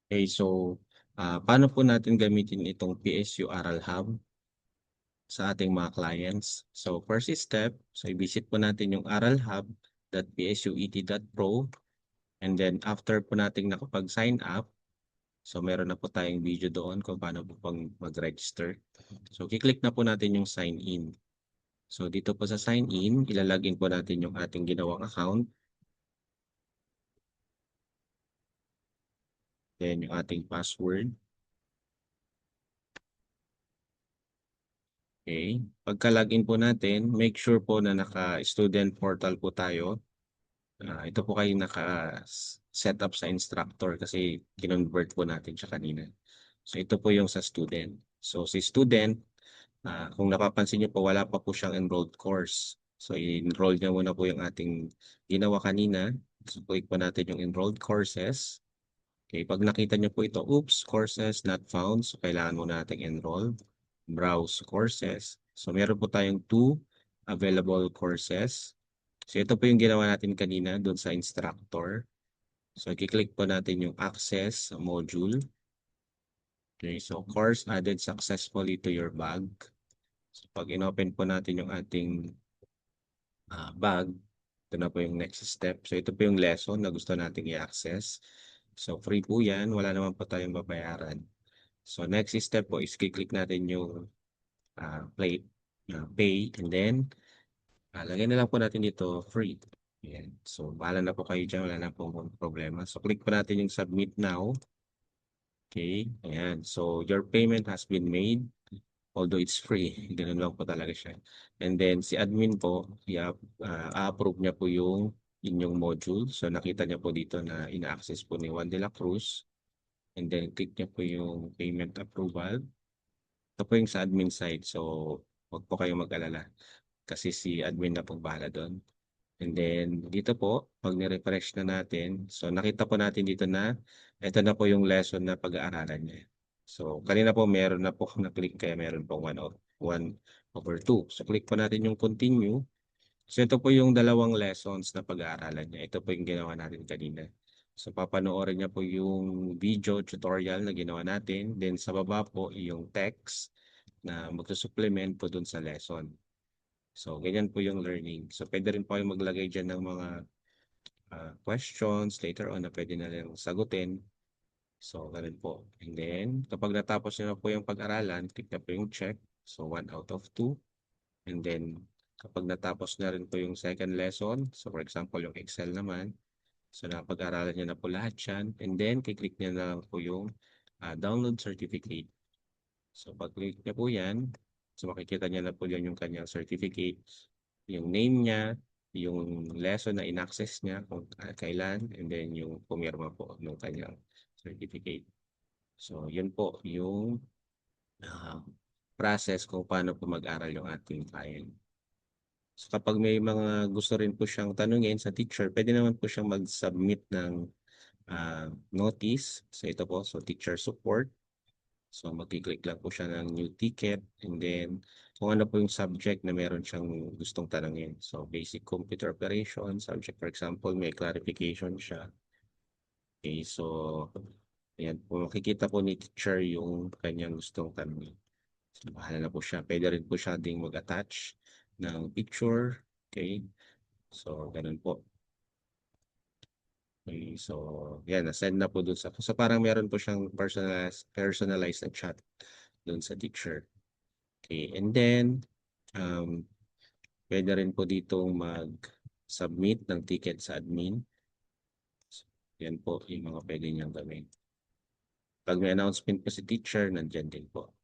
Okay, so paano po natin gamitin itong PSU Aral Hub sa ating mga clients? So first step, so i-visit po natin yung aralhub.psuet.pro, and then after po nating nakapag-sign up, so meron na po tayong video doon kung paano po pang mag-register. So kiklik na po natin yung sign in. So dito po sa sign in, ilalagin po natin yung ating ginawang account, then yung ating password. Okay. Pagka-login po natin, make sure po na naka-student portal po tayo. Ito po kayo naka-set up sa instructor kasi kinonvert po natin siya kanina. So ito po yung sa student. So si student, kung napapansin niyo po, wala pa po siyang enrolled course. So i-enroll niya muna po yung ating ginawa kanina. So click po natin yung enrolled courses. Okay, pag nakita niyo po ito, oops, courses not found. So kailangan muna nating enroll. Browse courses. So meron po tayong 2 available courses. So ito po yung ginawa natin kanina doon sa instructor. So i-click po natin yung access module. Okay, so course added successfully to your bag. So pag inopen po natin yung ating bag, ito na po yung next step. So ito po yung lesson na gusto nating i-access. So free po yan, wala naman po tayong babayaran. So next step po is click natin yung pay, and then lagyan na lang po natin dito free. Ayan. So bahala na po kayo dyan, wala na po problema. So click po natin yung submit now. Okay, ayan. So your payment has been made, although it's free. Ganun lang po talaga siya. And then si admin po, a-approve niya po yung inyong module. So nakita niya po dito na ina-access po ni Juan de la Cruz. And then click niya po yung payment approval. Ito po yung sa admin side. So huwag po kayong mag-alala kasi si admin na po bahala doon. And then dito po, pag ni-refresh na natin, so nakita po natin dito na ito na po yung lesson na pag-aaralan niya. So kanina po meron na po na-click kaya meron pong 1/2. So click po natin yung continue. So ito po yung dalawang lessons na pag-aaralan niya. Ito po yung ginawa natin kanina. So papanoorin niya po yung video tutorial na ginawa natin. Then sa baba po yung text na magsusupplement po dun sa lesson. So ganyan po yung learning. So pwede rin po kayo maglagay dyan ng mga questions later on na pwede na lang sagutin. So ganun po. And then kapag natapos niyo na po yung pag-aralan, click na po yung check. So 1/2. And then kapag natapos na rin po yung second lesson, so for example yung Excel naman, so napag-aralan niya na po lahat yan. And then kiklik niya na lang po yung download certificate. So pag-click niya po yan, so makikita niya na po yan yung kanyang certificate, yung name niya, yung lesson na in-access niya kung kailan, and then yung pumirma po ng kanyang certificate. So yun po yung ah, process kung paano po mag-aral yung ating client. So kapag may mga gusto rin po siyang tanungin sa teacher, pwede naman po siyang mag-submit ng notice. So ito po, so teacher support. So magki-click lang po siya ng new ticket, and then kung ano po yung subject na meron siyang gustong tanungin. So basic computer operation subject, for example, may clarification siya. Okay, so ayan po, makikita po ni teacher yung kanyang gustong tanungin. So bahala na po siya. Pwede rin po siya ding mag-attach ng picture. Okay, so ganun po. Okay, so yan, na-send na po dun sa, so parang meron po siyang personalized na chat dun sa teacher. Okay, and then um, pwede rin po dito mag-submit ng ticket sa admin. So, yan po yung mga pwede niyang gawin. Pag may announcement po si teacher, nandyan din po.